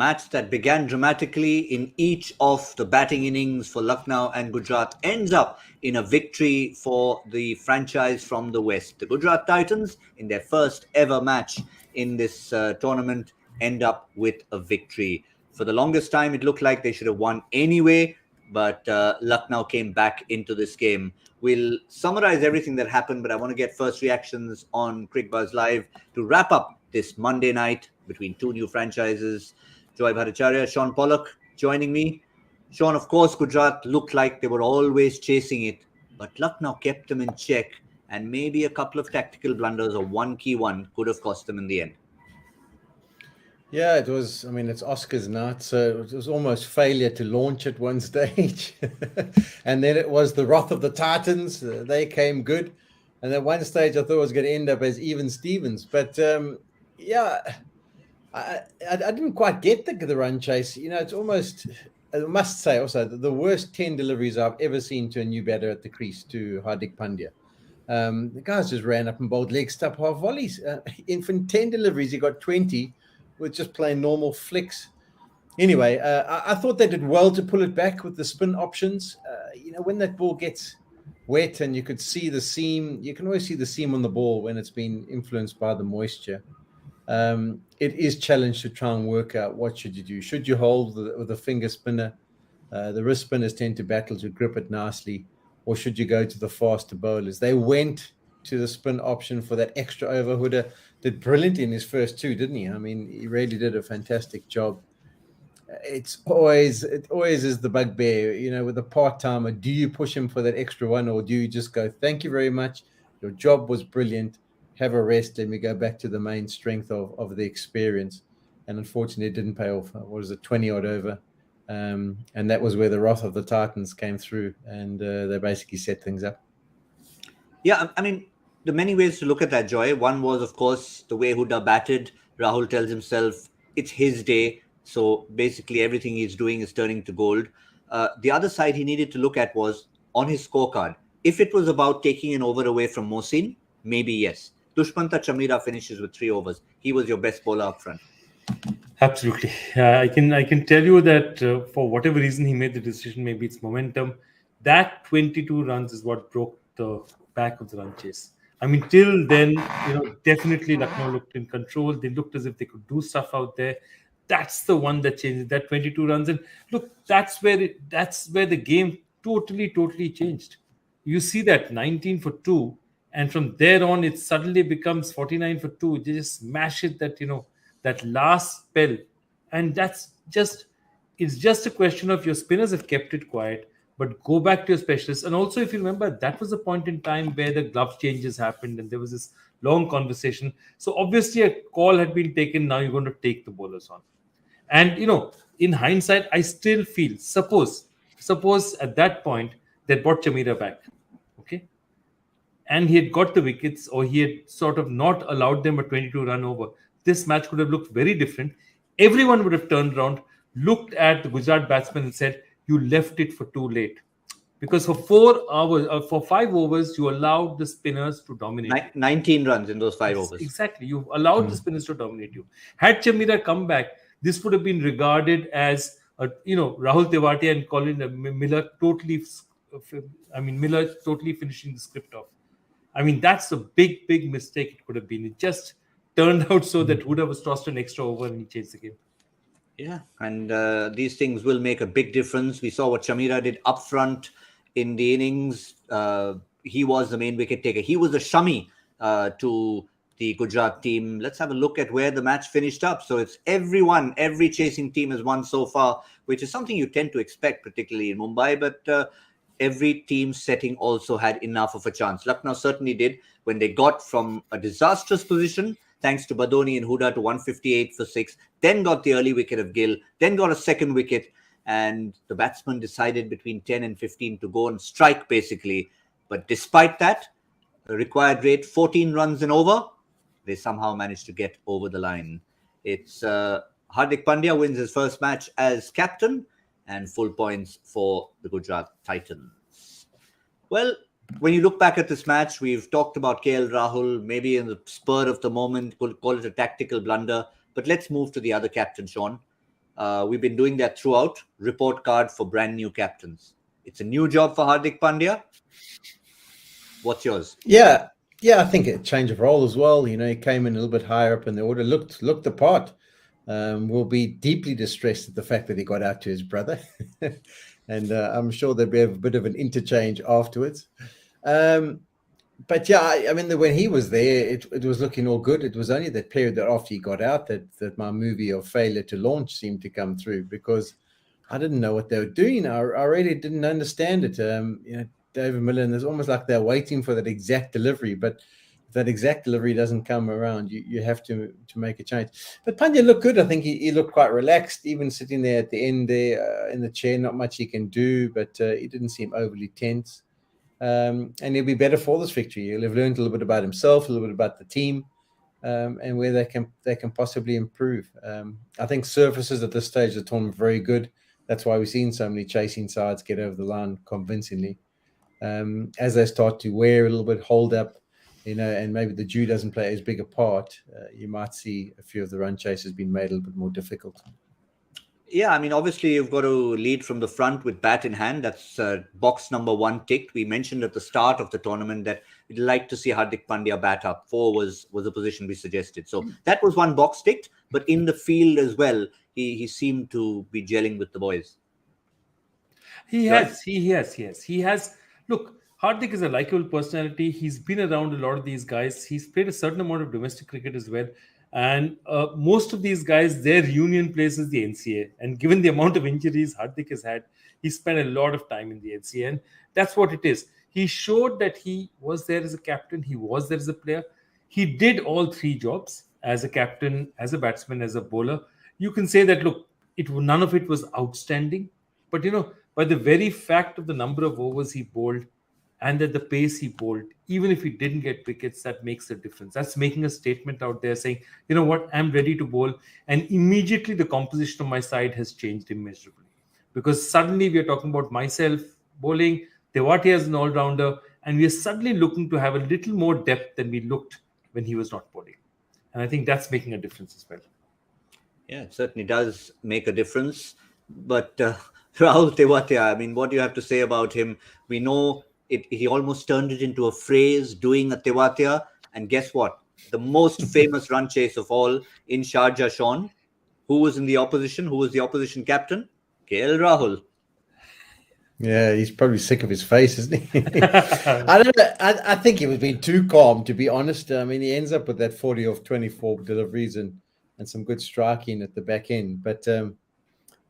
match that began dramatically in each of the batting innings for Lucknow and Gujarat ends up in a victory for the franchise from the West. The Gujarat Titans, in their first ever match in this tournament, end up with a victory. For the longest time, it looked like they should have won anyway, but Lucknow came back into this game. We'll summarize everything that happened, but I want to get first reactions on Cricbuzz Live to wrap up this Monday night between two new franchises. Joy Bhattacharjya, Shaun Pollock joining me. Shaun, of course, Gujarat looked like they were always chasing it, but Lucknow kept them in check, and maybe a couple of tactical blunders or one key one could have cost them in the end. Yeah, it was. I mean, it's Oscar's night, so it was almost failure to launch at one stage. And then it was the wrath of the Titans. They came good. And at one stage, I thought it was going to end up as even Stevens. But yeah, I didn't quite get the run chase. You know, it's almost, I must say also, the worst 10 deliveries I've ever seen to a new batter at the crease, to Hardik Pandya. The guys just ran up and bowled leg stump half volleys. In 10 deliveries, he got 20. With just playing normal flicks. Anyway, I thought they did well to pull it back with the spin options. You know, when that ball gets wet and you could see the seam, you can always see the seam on the ball when it's been influenced by the moisture. It is challenged to try and work out what should you do. Should you hold with a finger spinner? The wrist spinners tend to battle to grip it nicely. Or should you go to the faster bowlers? They went to the spin option for that extra over. Huda did brilliant in his first two, didn't he? I mean, he really did a fantastic job. It always is the bugbear, you know, with a part-timer. Do you push him for that extra one, or do you just go, thank you very much, your job was brilliant, have a rest, let me go back to the main strength of the experience? And unfortunately, it didn't pay off. What was it, 20-odd over? And that was where the wrath of the Titans came through, and they basically set things up. Yeah, I mean, there are many ways to look at that, Joy. One was, of course, the way Huda batted. Rahul tells himself it's his day. So basically everything he's doing is turning to gold. The other side he needed to look at was on his scorecard. If it was about taking an over away from Mohsin, maybe yes. Dushmanta Chamira finishes with 3 overs. He was your best bowler up front. Absolutely. I can tell you that for whatever reason he made the decision, maybe it's momentum. That 22 runs is what broke the back of the run chase. I mean, till then, you know, definitely Lucknow looked in control. They looked as if they could do stuff out there. That's the one that changed, that 22 runs. And look, that's where the game totally changed. You see that 19 for 2, and from there on, it suddenly becomes 49 for 2. They just smash it, that last spell. And it's just a question of your spinners have kept it quiet. But go back to your specialists. And also, if you remember, that was a point in time where the glove changes happened and there was this long conversation. So obviously a call had been taken. Now you're going to take the bowlers on. And, you know, in hindsight, I still feel, suppose at that point, they brought Chamira back. Okay. And he had got the wickets, or he had sort of not allowed them a 22 run over. This match could have looked very different. Everyone would have turned around, looked at the Gujarat batsman and said, you left it for too late, because for 5 overs, you allowed the spinners to dominate. 19 runs in those 5 overs. Exactly. You allowed the spinners to dominate you. Had Chamira come back, this would have been regarded as, Rahul Tewatia and Colin Miller totally finishing the script off. I mean, that's a big mistake it could have been. It just turned out so that Huda was tossed an extra over and he changed the game. Yeah, and these things will make a big difference. We saw what Chamira did up front in the innings. He was the main wicket taker. He was a shami to the Gujarat team. Let's have a look at where the match finished up. So it's every chasing team has won so far, which is something you tend to expect, particularly in Mumbai. But every team setting also had enough of a chance. Lucknow certainly did when they got from a disastrous position, thanks to Badoni and Huda, to 158 for 6, then got the early wicket of Gill, then got a second wicket, and the batsman decided between 10 and 15 to go and strike, basically. But despite that, the required rate, 14 runs and over, they somehow managed to get over the line. It's Hardik Pandya wins his first match as captain, and full points for the Gujarat Titans. Well, when you look back at this match, we've talked about KL Rahul, maybe in the spur of the moment, we'll call it a tactical blunder. But let's move to the other captain, Shaun. We've been doing that throughout. Report card for brand new captains. It's a new job for Hardik Pandya. What's yours? Yeah, I think a change of role as well. He came in a little bit higher up in the order, looked the part. Will be deeply distressed at the fact that he got out to his brother, and I'm sure there'll be a bit of an interchange afterwards. But yeah, I mean, when he was there, it was looking all good. It was only that period that after he got out that my movie of failure to launch seemed to come through, because I didn't know what they were doing. I really didn't understand it. David Miller, and it's almost like they're waiting for that exact delivery, but if that exact delivery doesn't come around, you have to make a change. But Pandya looked good. I think he looked quite relaxed, even sitting there at the end there in the chair. Not much he can do, but he didn't seem overly tense. And he'll be better for this victory. He'll have learned a little bit about himself, a little bit about the team, and where they can possibly improve. I think surfaces at this stage of the tournament are very good. That's why we've seen so many chasing sides get over the line convincingly. As they start to wear a little bit, hold up, and maybe the dew doesn't play as big a part, you might see a few of the run chases being made a little bit more difficult. Yeah, I mean, obviously you've got to lead from the front with bat in hand. That's box number 1 ticked. We mentioned at the start of the tournament that we'd like to see Hardik Pandya bat up. 4 was the position we suggested. So that was 1 box ticked. But in the field as well, he seemed to be gelling with the boys. He has. Look, Hardik is a likable personality. He's been around a lot of these guys. He's played a certain amount of domestic cricket as well. And most of these guys, their union place is the NCA. And given the amount of injuries Hardik has had, he spent a lot of time in the NCA. And that's what it is. He showed that he was there as a captain. He was there as a player. He did all 3 jobs as a captain, as a batsman, as a bowler. You can say that, look, none of it was outstanding. But, by the very fact of the number of overs he bowled and at the pace he bowled, even if he didn't get wickets, that makes a difference. That's making a statement out there saying, you know what, I'm ready to bowl. And immediately the composition of my side has changed immeasurably. Because suddenly we are talking about myself bowling, Tewatia as an all-rounder, and we are suddenly looking to have a little more depth than we looked when he was not bowling. And I think that's making a difference as well. Yeah, it certainly does make a difference. But Rahul Tewatia, I mean, what do you have to say about him? We know he almost turned it into a phrase, doing a Tewatia. And guess what? The most famous run chase of all in Sharjah, Shaun. Who was in the opposition? Who was the opposition captain? KL Rahul. Yeah, he's probably sick of his face, isn't he? I don't know. I think he was being too calm, to be honest. I mean, he ends up with that 40 off 24 deliveries and some good striking at the back end. But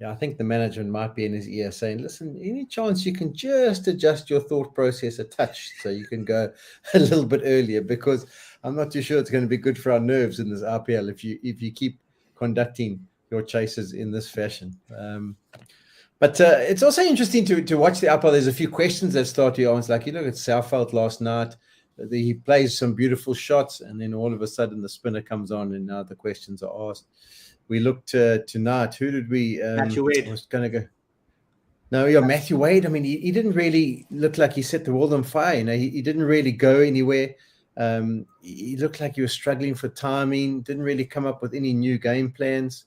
yeah, I think the management might be in his ear saying, listen, any chance you can just adjust your thought process a touch so you can go a little bit earlier, because I'm not too sure it's going to be good for our nerves in this RPL if you keep conducting your chases in this fashion. But it's also interesting to watch the RPL. There's a few questions that start to ask, like, you look at Southveld last night. He plays some beautiful shots, and then all of a sudden the spinner comes on, and now the questions are asked. We looked tonight. Who did we? Matthew Wade. Was going to go. No, yeah, Matthew Wade. I mean, he didn't really look like he set the world on fire. He didn't really go anywhere. He looked like he was struggling for timing. Didn't really come up with any new game plans.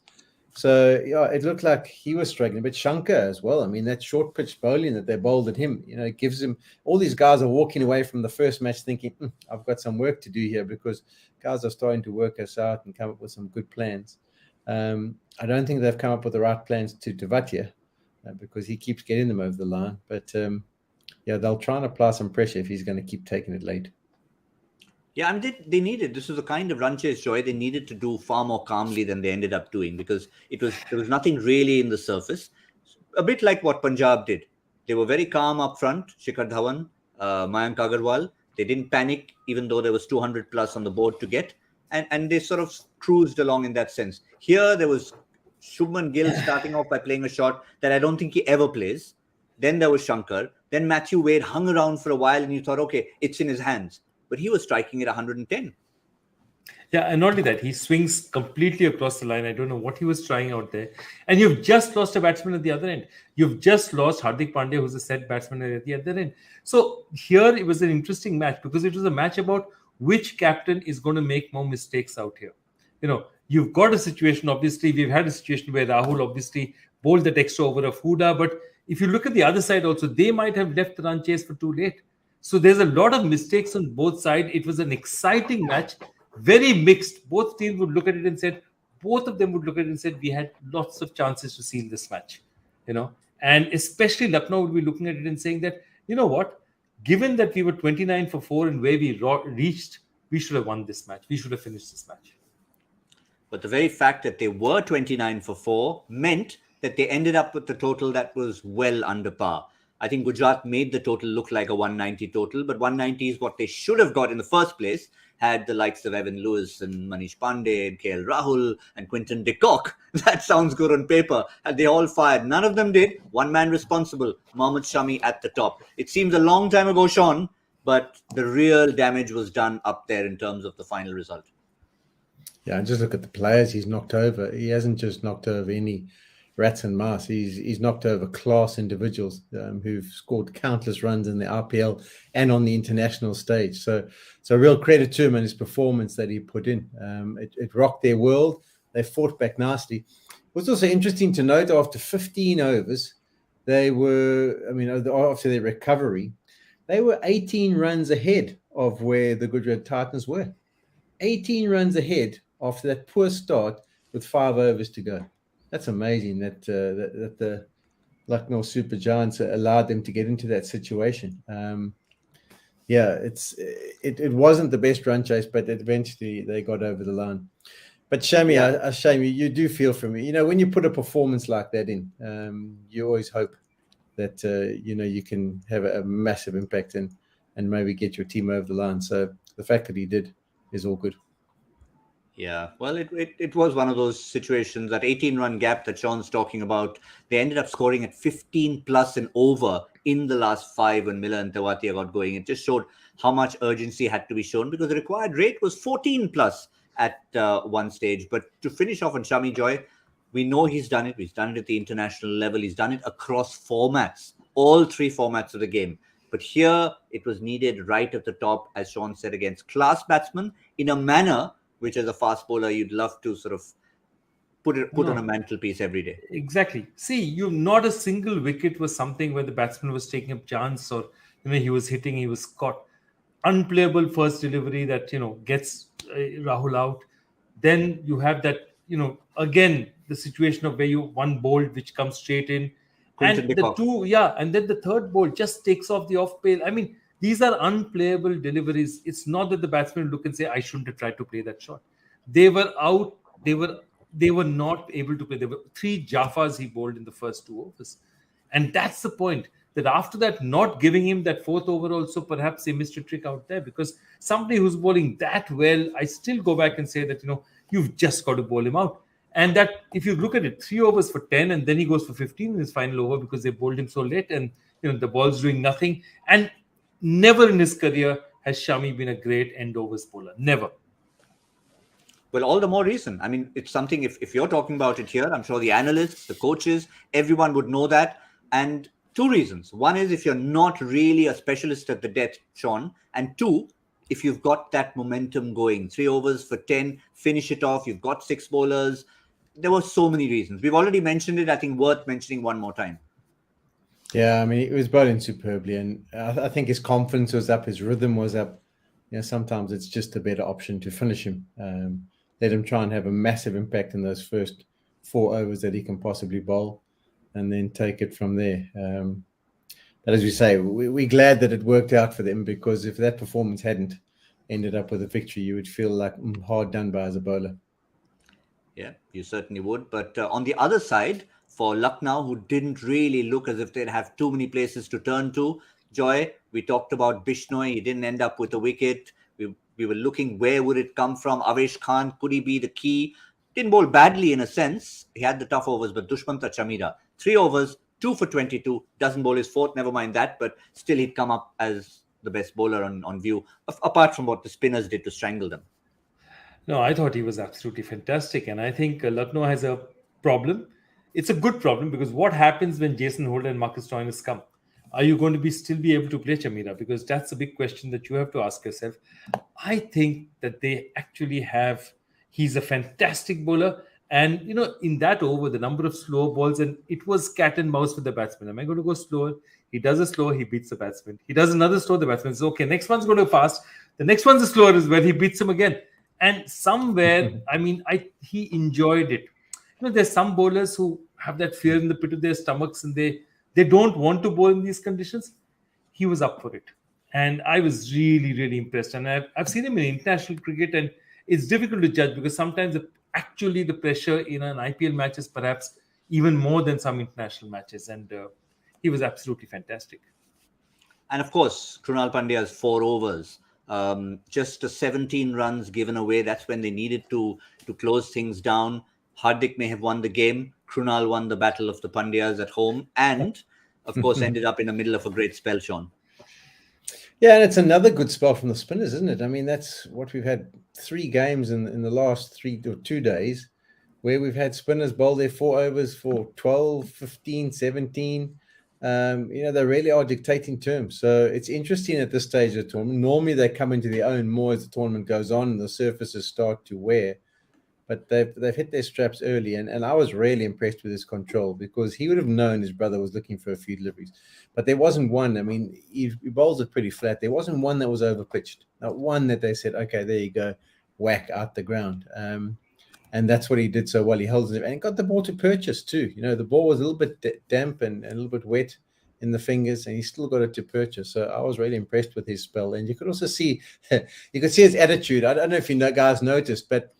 So yeah, it looked like he was struggling. But Shankar as well. I mean, that short pitch bowling that they bowled at him, it gives him. All these guys are walking away from the first match thinking, I've got some work to do here, because guys are starting to work us out and come up with some good plans. I don't think they've come up with the right plans to Tewatia because he keeps getting them over the line. But yeah, they'll try and apply some pressure if he's going to keep taking it late. Yeah, I mean, they needed, this was a kind of run chase, Joy, they needed to do far more calmly than they ended up doing, because there was nothing really in the surface. A bit like what Punjab did. They were very calm up front, Shikhar Dhawan, Mayank Agarwal. They didn't panic, even though there was 200 plus on the board to get. And they sort of cruised along in that sense. Here, there was Shubman Gill starting off by playing a shot that I don't think he ever plays. Then there was Shankar. Then Matthew Wade hung around for a while, and you thought, okay, it's in his hands. But he was striking at 110. Yeah, and not only that, he swings completely across the line. I don't know what he was trying out there. And you've just lost a batsman at the other end. You've just lost Hardik Pandya, who's a set batsman at the other end. So here it was an interesting match, because it was a match about which captain is going to make more mistakes out here. You've got a situation, obviously, we've had a situation where Rahul obviously bowled that extra over of Huda, but if you look at the other side also, they might have left the run chase for too late. So there's a lot of mistakes on both sides. It was an exciting match, very mixed. Both teams would look at it and said, both of them would look at it and said, we had lots of chances to seal this match, and especially Lucknow would be looking at it and saying that, you know what, given that we were 29 for 4 and where we reached, we should have won this match. We should have finished this match. But the very fact that they were 29 for 4 meant that they ended up with the total that was well under par. I think Gujarat made the total look like a 190 total, but 190 is what they should have got in the first place had the likes of Evan Lewis and Manish Pandey and KL Rahul and Quinton de Kock. That sounds good on paper. Had they all fired? None of them did. One man responsible, Mohammad Shami at the top. It seems a long time ago, Shaun, but the real damage was done up there in terms of the final result. Yeah, and just look at the players he's knocked over. He hasn't just knocked over any rats and mice. He's knocked over class individuals who've scored countless runs in the IPL and on the international stage. So real credit to him and his performance that he put in. It rocked their world. They fought back nicely. It was also interesting to note after 15 overs, after their recovery, they were 18 runs ahead of where the Gujarat Titans were. 18 runs ahead after that poor start with 5 overs to go. That's amazing that the Lucknow Super Giants allowed them to get into that situation. It wasn't the best run chase, but eventually they got over the line. But Shami, Shami, you do feel for me. When you put a performance like that in, you always hope that you can have a massive impact and maybe get your team over the line. So the fact that he did is all good. Yeah, well, it was one of those situations, that 18-run gap that Shaun's talking about. They ended up scoring at 15 plus and over in the last 5 when Miller and Tewatia got going. It just showed how much urgency had to be shown because the required rate was 14 plus at one stage. But to finish off on Shami Joy, we know he's done it. He's done it at the international level. He's done it across formats, all 3 formats of the game. But here, it was needed right at the top, as Shaun said, against class batsmen in a manner which as a fast bowler, you'd love to sort of put on a mantelpiece every day. Exactly. See, not a single wicket was something where the batsman was taking a chance or, he was hitting, he was caught. Unplayable first delivery that, gets Rahul out. Then you have that, again, the situation of where you one bowled, which comes straight in. And then the third ball just takes off the off bail. I mean, these are unplayable deliveries. It's not that the batsmen look and say, I shouldn't have tried to play that shot. They were out. They were not able to play. There were 3 Jaffas he bowled in the first 2 overs. And that's the point, that after that, not giving him that 4th over also, perhaps they missed a trick out there, because somebody who's bowling that well, I still go back and say that, you've just got to bowl him out. And that, if you look at it, 3 overs for 10, and then he goes for 15 in his final over because they bowled him so late, and the ball's doing nothing. And never in his career has Shami been a great end overs bowler. Never. Well, all the more reason. I mean, it's something, if you're talking about it here, I'm sure the analysts, the coaches, everyone would know that. And 2 reasons. One is if you're not really a specialist at the death, Shaun. And 2, if you've got that momentum going. 3 overs for 10, finish it off. You've got 6 bowlers. There were so many reasons. We've already mentioned it. I think worth mentioning one more time. Yeah, I mean, it was bowling superbly, and I think his confidence was up, his rhythm was up. Sometimes it's just a better option to finish him. Let him try and have a massive impact in those first 4 overs that he can possibly bowl, and then take it from there. But as we say, we're glad that it worked out for them, because if that performance hadn't ended up with a victory, you would feel like hard done by as a bowler. Yeah, you certainly would. But on the other side, for Lucknow, who didn't really look as if they'd have too many places to turn to, Joy, we talked about Bishnoi. He didn't end up with a wicket. We were looking, where would it come from? Avesh Khan, could he be the key? Didn't bowl badly in a sense. He had the tough overs, but Dushmanta Chamira, 3 overs, 2 for 22, doesn't bowl his 4th, never mind that, but still he'd come up as the best bowler on view, apart from what the spinners did to strangle them. No, I thought he was absolutely fantastic. And I think Lucknow has a problem. It's a good problem, because what happens when Jason Holder and Marcus Stoinis come? Are you going to still be able to play Chamira? Because that's a big question that you have to ask yourself. I think that they actually have He's a fantastic bowler. And, in that over, the number of slow balls, and it was cat and mouse with the batsman. Am I going to go slower? He does a slow, he beats the batsman. He does another slow, the batsman says, okay, next one's going to fast. The next one's a slower as well. He beats him again. And somewhere, he enjoyed it. There's some bowlers who have that fear in the pit of their stomachs and they don't want to bowl in these conditions. He was up for it. And I was really, really impressed. And I've seen him in international cricket, and it's difficult to judge because sometimes actually the pressure in an IPL match is perhaps even more than some international matches. And he was absolutely fantastic. And of course, Krunal Pandya's 4 overs, just 17 runs given away. That's when they needed to close things down. Hardik may have won the game. Krunal won the battle of the Pandyas at home, and of course ended up in the middle of a great spell, Shaun. Yeah, and it's another good spell from the spinners, isn't it? I mean, that's what we've had 3 games in the last 3 or 2 days where we've had spinners bowl their 4 overs for 12, 15, 17. They really are dictating terms. So it's interesting at this stage of the tournament. Normally they come into their own more as the tournament goes on and the surfaces start to wear. But they've hit their straps early, and I was really impressed with his control because he would have known his brother was looking for a few deliveries. But there wasn't one. I mean, he bowls it pretty flat. There wasn't one that was overpitched. Not one that they said, okay, there you go, whack out the ground. And that's what he did so well. He held it and got the ball to purchase too. The ball was a little bit damp and a little bit wet in the fingers, and he still got it to purchase. So I was really impressed with his spell. And you could also see, his attitude. I don't know if guys noticed, but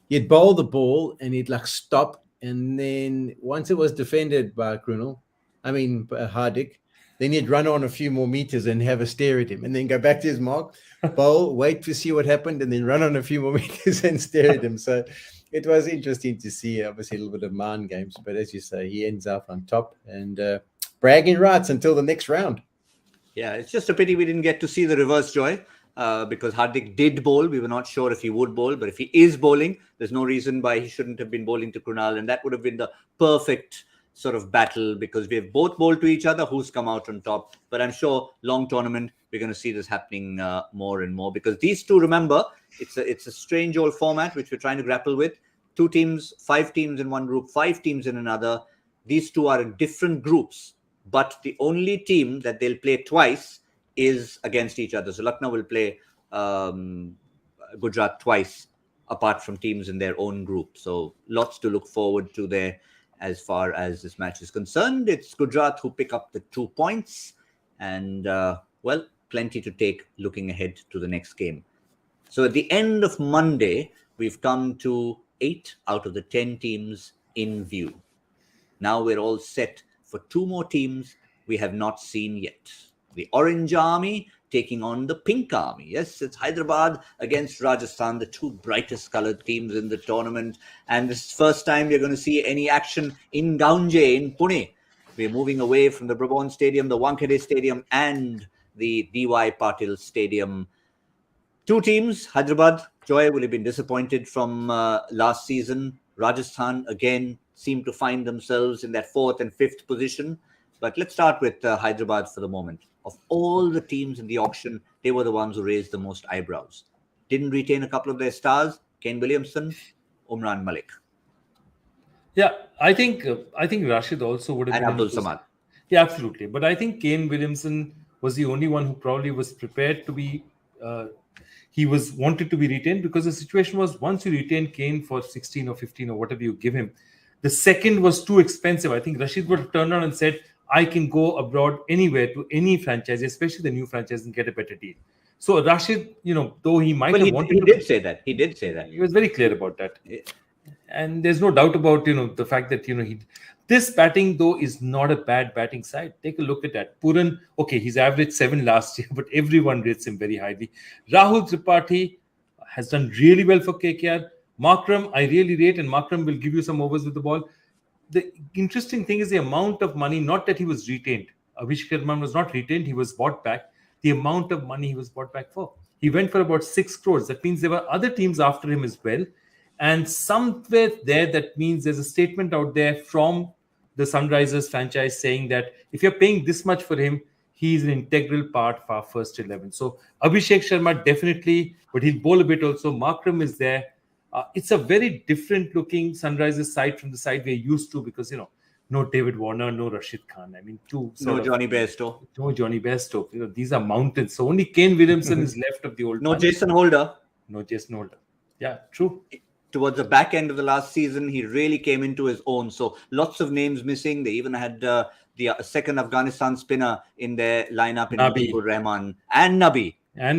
he'd bowl the ball and he'd stop. And then once it was defended by Hardik, then he'd run on a few more meters and have a stare at him and then go back to his mark, bowl, wait to see what happened, and then run on a few more meters and stare at him. So it was interesting to see, obviously, a little bit of mind games. But as you say, he ends up on top and bragging rights until the next round. Yeah, it's just a pity we didn't get to see the reverse, Joy. Because Hardik did bowl. We were not sure if he would bowl, but if he is bowling, there's no reason why he shouldn't have been bowling to Krunal, and that would have been the perfect sort of battle because we have both bowled to each other. Who's come out on top? But I'm sure long tournament we're going to see this happening more and more because these two, remember, it's a strange old format which we're trying to grapple with. 2 teams, 5 teams in one group, 5 teams in another. These two are in different groups, but the only team that they'll play twice is against each other. So Lucknow will play Gujarat twice apart from teams in their own group. So lots to look forward to there as far as this match is concerned. It's Gujarat who pick up the 2 points and, plenty to take looking ahead to the next game. So at the end of Monday, we've come to 8 out of the 10 teams in view. Now we're all set for 2 more teams we have not seen yet. The Orange Army taking on the Pink Army. Yes, it's Hyderabad against Rajasthan, the 2 brightest coloured teams in the tournament. And this is the first time we're going to see any action in Gaunje, in Pune. We're moving away from the Brabant Stadium, the Wankhede Stadium, and the D.Y. Patil Stadium. 2 teams, Hyderabad, Joy, will have been disappointed from last season. Rajasthan, again, seem to find themselves in that 4th and 5th position. But let's start with Hyderabad for the moment. Of all the teams in the auction, they were the ones who raised the most eyebrows. Didn't retain a couple of their stars, Kane Williamson, Umran Malik. Yeah, I think Rashid also would have and been Abdul Samad. Yeah, absolutely. But I think Kane Williamson was the only one who probably was prepared to be. He was wanted to be retained because the situation was once you retain Kane for 16 or 15 or whatever you give him, the second was too expensive. I think Rashid would have turned around and said, I can go abroad anywhere to any franchise, especially the new franchise, and get a better deal. So Rashid, though he might have wanted to... He did say that. He did say that. He was very clear about that. And there's no doubt about, the fact that, this batting, though, is not a bad batting side. Take a look at that. Puran, okay, he's averaged 7 last year, but everyone rates him very highly. Rahul Tripathi has done really well for KKR. Markram, I really rate, and Markram will give you some overs with the ball. The interesting thing is the amount of money, not that he was retained. Abhishek Sharma was not retained, he was bought back. The amount of money he was bought back for. He went for about 6 crores. That means there were other teams after him as well. And somewhere there, that means there's a statement out there from the Sunrisers franchise saying that if you're paying this much for him, he's an integral part of our first 11. So Abhishek Sharma definitely, but he'll bowl a bit also. Markram is there. It's a very different looking Sunrisers side from the side we're used to because, no David Warner, no Rashid Khan. I mean, Johnny Bairstow. No Johnny Bairstow. These are mountains. So only Kane Williamson is left of the old No bunch. Jason Holder. No Jason Holder. Yeah, true. Towards the back end of the last season, he really came into his own. So lots of names missing. They even had the second Afghanistan spinner in their lineup in Mujibur Rahman and Nabi. They had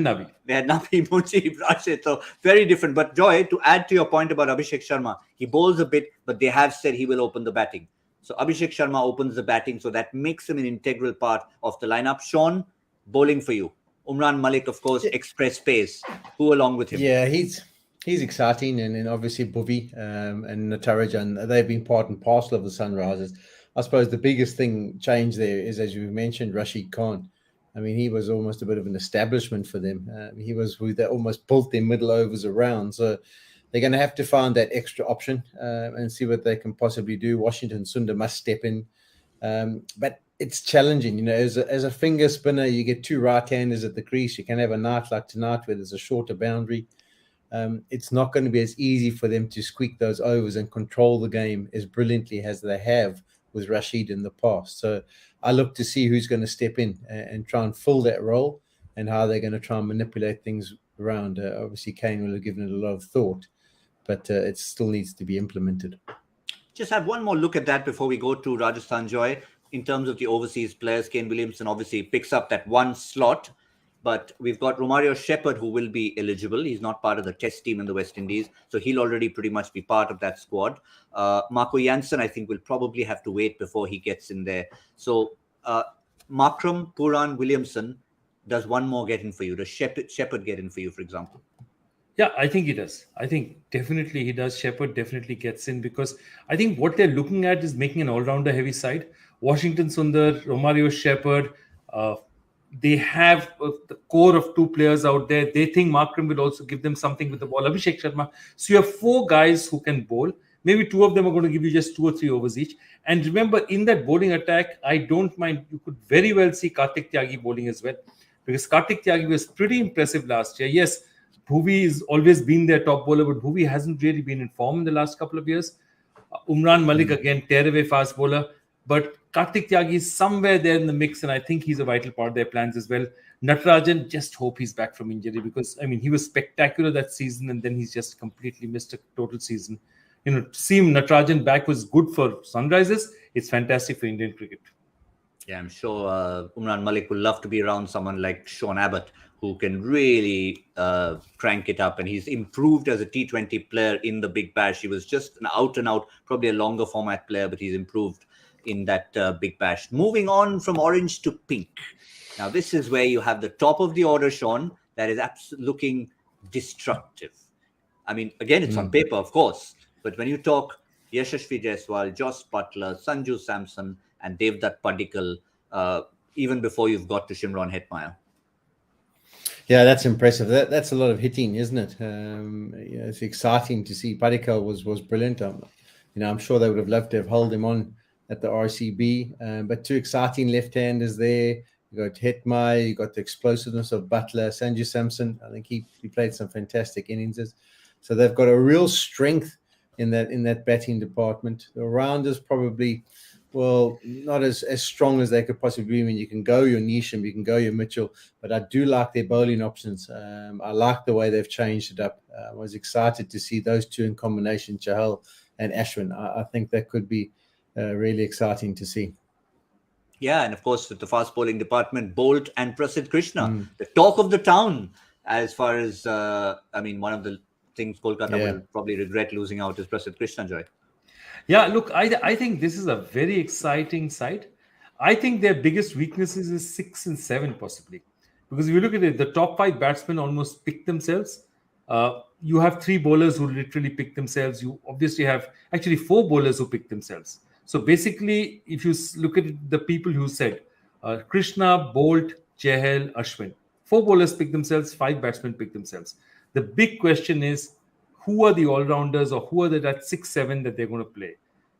Nabi, Mujib, Rashid. So very different. But Joy, to add to your point about Abhishek Sharma, he bowls a bit, but they have said he will open the batting. So Abhishek Sharma opens the batting. So that makes him an integral part of the lineup. Shaun, bowling for you. Umran Malik, of course, express pace. Who along with him? Yeah, he's exciting, and obviously Bhuvi and Natarajan, they've been part and parcel of the Sunrisers. I suppose the biggest thing change there is, as you mentioned, Rashid Khan. I mean, he was almost a bit of an establishment for them. He was who they almost built their middle overs around. So they're going to have to find that extra option and see what they can possibly do. Washington Sundar must step in. But it's challenging. As a finger spinner, you get two right-handers at the crease. You can have a night like tonight where there's a shorter boundary. It's not going to be as easy for them to squeak those overs and control the game as brilliantly as they have with Rashid in the past. So I look to see who's going to step in and try and fill that role and how they're going to try and manipulate things around. Obviously, Kane will have given it a lot of thought, but it still needs to be implemented. Just have one more look at that before we go to Rajasthan, Joy. In terms of the overseas players, Kane Williamson obviously picks up that one slot. But we've got Romario Shepherd, who will be eligible. He's not part of the test team in the West Indies, so he'll already pretty much be part of that squad. Marco Jansen, I think, will probably have to wait before he gets in there. So Markram, Puran, Williamson, does one more get in for you? Does Shepherd get in for you, for example? Yeah, I think he does. I think definitely he does. Shepherd definitely gets in because I think what they're looking at is making an all-rounder heavy side. Washington Sundar, Romario Shepherd, they have the core of two players out there. They think Markram will also give them something with the ball. Abhishek Sharma. So you have four guys who can bowl. Maybe two of them are going to give you just 2 or 3 overs each. And remember, in that bowling attack, I don't mind. You could very well see Kartik Tyagi bowling as well. Because Kartik Tyagi was pretty impressive last year. Yes, Bhuvi has always been their top bowler, but Bhuvi hasn't really been in form in the last couple of years. Umran Malik, again, tear-away fast bowler. But Kartik Tyagi is somewhere there in the mix, and I think he's a vital part of their plans as well. Natarajan, just hope he's back from injury because, I mean, he was spectacular that season, and then he's just completely missed a total season. Seeing Natarajan back was good for Sunrisers. It's fantastic for Indian cricket. Yeah, I'm sure Umran Malik will love to be around someone like Sean Abbott, who can really crank it up. And he's improved as a T20 player in the Big Bash. He was just an out-and-out, probably a longer format player, but he's improved in that Big Bash. Moving on from orange to pink. Now, this is where you have the top of the order, Shaun, that is looking destructive. I mean, again, it's on paper, of course. But when you talk Yashasvi Jaiswal, Joss Butler, Sanju Samson, and Devdutt Padikkal, even before you've got to Shimron Hetmyer. Yeah, that's impressive. That's a lot of hitting, isn't it? It's exciting to see. Padikkal was brilliant. I'm sure they would have loved to have held him on at the RCB, but 2 exciting left-handers there. You got Hetmyer, you got the explosiveness of Butler, Sanju Samson. I think he played some fantastic innings. So they've got a real strength in that batting department. The rounders probably, well, not as strong as they could possibly be. I mean, you can go your Neesham, you can go your Mitchell, but I do like their bowling options. I like the way they've changed it up. I was excited to see those 2 in combination, Chahal and Ashwin. I think that could be really exciting to see. Yeah, and of course, with the fast bowling department, Bolt and Prasidh Krishna, the talk of the town, as far as, one of the things Kolkata will probably regret losing out is Prasidh Krishna, Joy. Yeah, look, I think this is a very exciting side. I think their biggest weaknesses is 6 and 7 possibly. Because if you look at it, the top 5 batsmen almost pick themselves. You have 3 bowlers who literally pick themselves. You obviously have actually 4 bowlers who pick themselves. So basically, if you look at the people who said, Krishna, Bolt, Chahal, Ashwin, 4 bowlers pick themselves, 5 batsmen pick themselves. The big question is, who are the all-rounders or who are that 6-7 that they're going to play?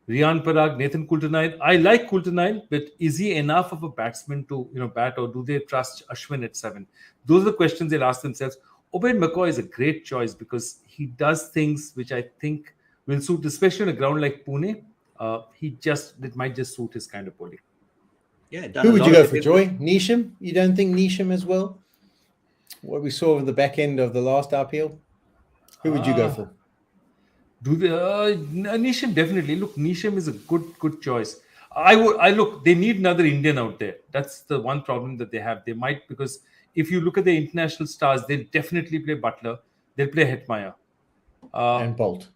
Riyan Parag, Nathan Coulter-Nine. I like Coulter-Nine, but is he enough of a batsman to bat, or do they trust Ashwin at 7? Those are the questions they'll ask themselves. Obaid McCoy is a great choice because he does things which I think will suit, especially on a ground like Pune. It might just suit his kind of bowling. Yeah, done Who a would lot you go of for, it. Joy? Neesham? You don't think Neesham as well? What we saw in the back end of the last IPL? Who would you go for? Neesham definitely. Look, Neesham is a good choice. I look. They need another Indian out there. That's the one problem that they have. They might, because if you look at the international stars, they'll definitely play Butler. They'll play Hetmeyer. And Bolt.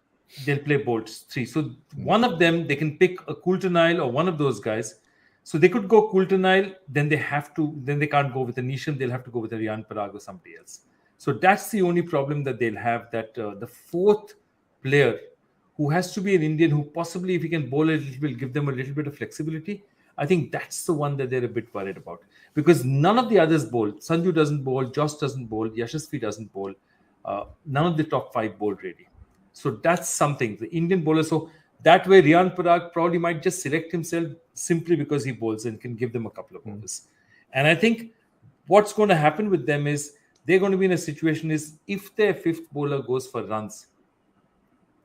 They'll play Bolt 3. So one of them, they can pick a Coulter-Nile or one of those guys. So they could go Coulter-Nile, then they can't go with a Neesham. They'll have to go with a Riyan Parag or somebody else. So that's the only problem that they'll have, that the fourth player, who has to be an Indian, who possibly, if he can bowl a little bit, give them a little bit of flexibility. I think that's the one that they're a bit worried about, because none of the others bowl. Sanju doesn't bowl, Josh doesn't bowl, Yashasvi doesn't bowl. None of the top 5 bowl really. So that's something, the Indian bowler. So that way, Riyan Parag probably might just select himself simply because he bowls and can give them a couple of overs. And I think what's going to happen with them is they're going to be in a situation is, if their fifth bowler goes for runs,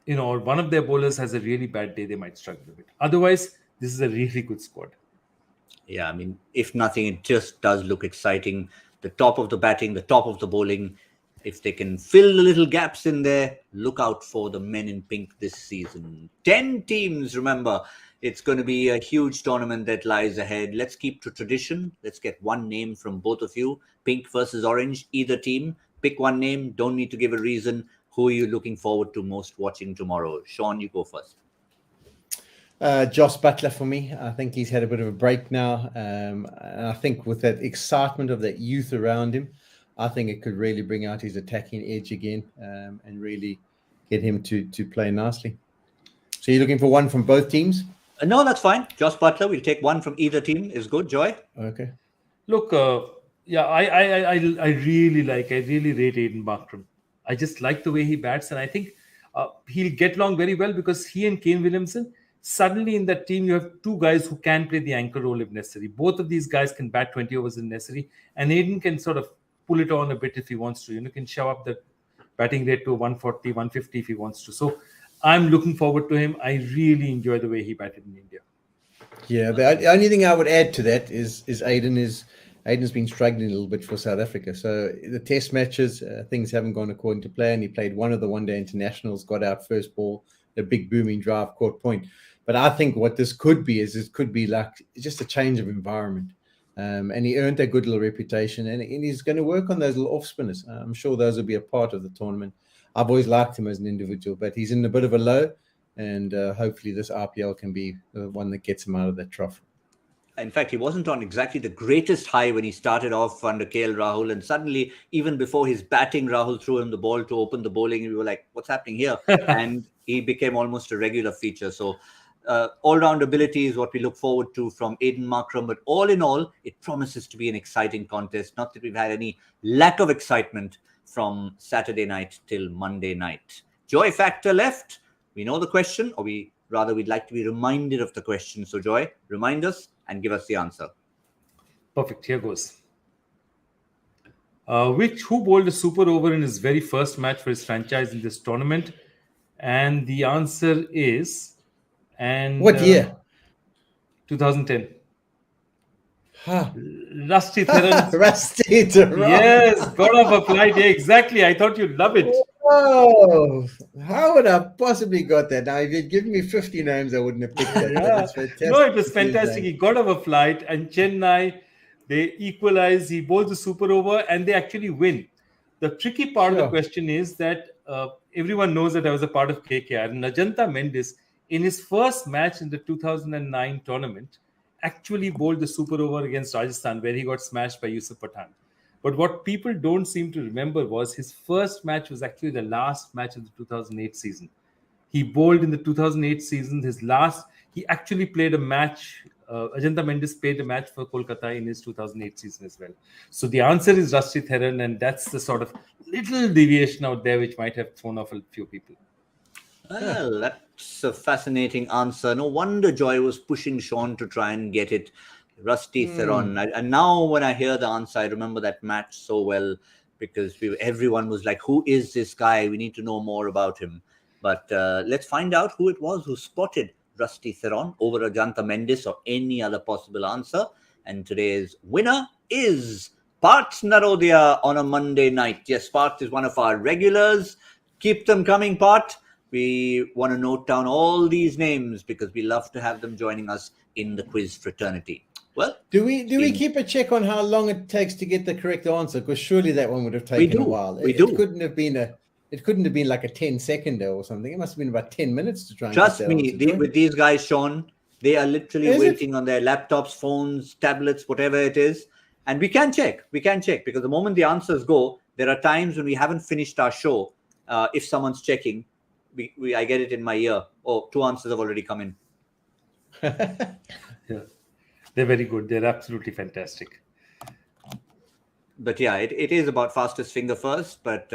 or one of their bowlers has a really bad day, they might struggle a bit. Otherwise, this is a really good squad. Yeah, I mean, if nothing, it just does look exciting. The top of the batting, the top of the bowling. If they can fill the little gaps in there, look out for the men in pink this season. 10 teams, remember. It's going to be a huge tournament that lies ahead. Let's keep to tradition. Let's get one name from both of you. Pink versus orange, either team. Pick one name. Don't need to give a reason. Who are you looking forward to most watching tomorrow? Shaun, you go first. Jos Buttler for me. I think he's had a bit of a break now. And I think with that excitement of that youth around him, I think it could really bring out his attacking edge again, and really get him to play nicely. So you're looking for one from both teams? No, that's fine. Jos Buttler, we'll take one from either team. Is good. Joy? Okay. Look, I really rate Aiden Markram. I just like the way he bats, and I think he'll get along very well, because he and Kane Williamson, suddenly in that team, you have two guys who can play the anchor role if necessary. Both of these guys can bat 20 overs if necessary, and Aiden can sort of pull it on a bit if he wants to. Can shove up the batting rate to 140, 150 if he wants to. So I'm looking forward to him. I really enjoy the way he batted in India. Yeah, the only thing I would add to that is Aiden's been struggling a little bit for South Africa. So the test matches, things haven't gone according to plan. He played one of the one-day internationals, got out first ball, a big booming drive, caught point. But I think what this could be is, it could be like just a change of environment. And he earned a good little reputation, and he's going to work on those little off spinners. I'm sure those will be a part of the tournament. I've always liked him as an individual, but he's in a bit of a low, and hopefully this RPL can be the one that gets him out of that trough. In fact, he wasn't on exactly the greatest high when he started off under KL Rahul, and suddenly, even before his batting, Rahul threw him the ball to open the bowling, and we were like, what's happening here? And he became almost a regular feature. So all-round ability is what we look forward to from Aiden Markram. But all in all, it promises to be an exciting contest. Not that we've had any lack of excitement from Saturday night till Monday night. Joy factor left. We know the question, or we'd like to be reminded of the question. So Joy, remind us and give us the answer. Perfect. Here goes. Who bowled a super over in his very first match for his franchise in this tournament? And the answer is... what year? 2010. Huh. Rusty Theron. Rusty Theron. Yes, got off a flight. Yeah, exactly. I thought you'd love it. Oh, how would I possibly got that? Now, if you'd given me 50 names, I wouldn't have picked that. Yeah. No, it was fantastic. He got off a flight, and Chennai, they equalize. He bowls a super over, and they actually win. The tricky part of the question is that everyone knows that I was a part of KKR, and Ajanta Mendes, in his first match in the 2009 tournament, actually bowled the super over against Rajasthan, where he got smashed by Yusuf Pathan. But what people don't seem to remember was his first match was actually the last match of the 2008 season. He bowled in the 2008 season. He actually played a match. Ajanta Mendes played a match for Kolkata in his 2008 season as well. So the answer is Rusty Theron, and that's the sort of little deviation out there which might have thrown off a few people. Well, that's a fascinating answer. No wonder Joy was pushing Shaun to try and get it. Rusty Theron. And now when I hear the answer, I remember that match so well. because everyone was like, who is this guy? We need to know more about him. But let's find out who it was who spotted Rusty Theron over Ajanta Mendis or any other possible answer. And today's winner is Parth Narodia on a Monday night. Yes, Parth is one of our regulars. Keep them coming, Parth. We want to note down all these names because we love to have them joining us in the quiz fraternity. Well, do we keep a check on how long it takes to get the correct answer? Because surely that one would have taken a while. We do. It couldn't have been like a 10-seconder or something. It must have been about 10 minutes to try and trust get that me, answer. with these guys, Shaun, they are literally waiting on their laptops, phones, tablets, whatever it is. And we can check because the moment the answers go, there are times when we haven't finished our show. If someone's checking, I get it in my ear. Oh, 2 answers have already come in. Yeah, they're very good. They're absolutely fantastic. But yeah, it is about fastest finger first. But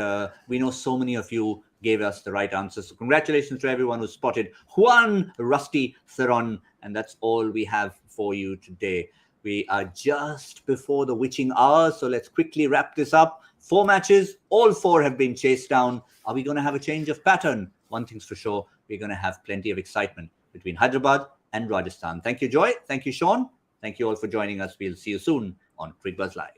we know so many of you gave us the right answers. So congratulations to everyone who spotted Juan Rusty Theron. And that's all we have for you today. We are just before the witching hour. So let's quickly wrap this up. 4 matches, all 4 have been chased down. Are we going to have a change of pattern? One thing's for sure, we're going to have plenty of excitement between Hyderabad and Rajasthan. Thank you, Joy. Thank you, Shaun. Thank you all for joining us. We'll see you soon on Cricbuzz Live.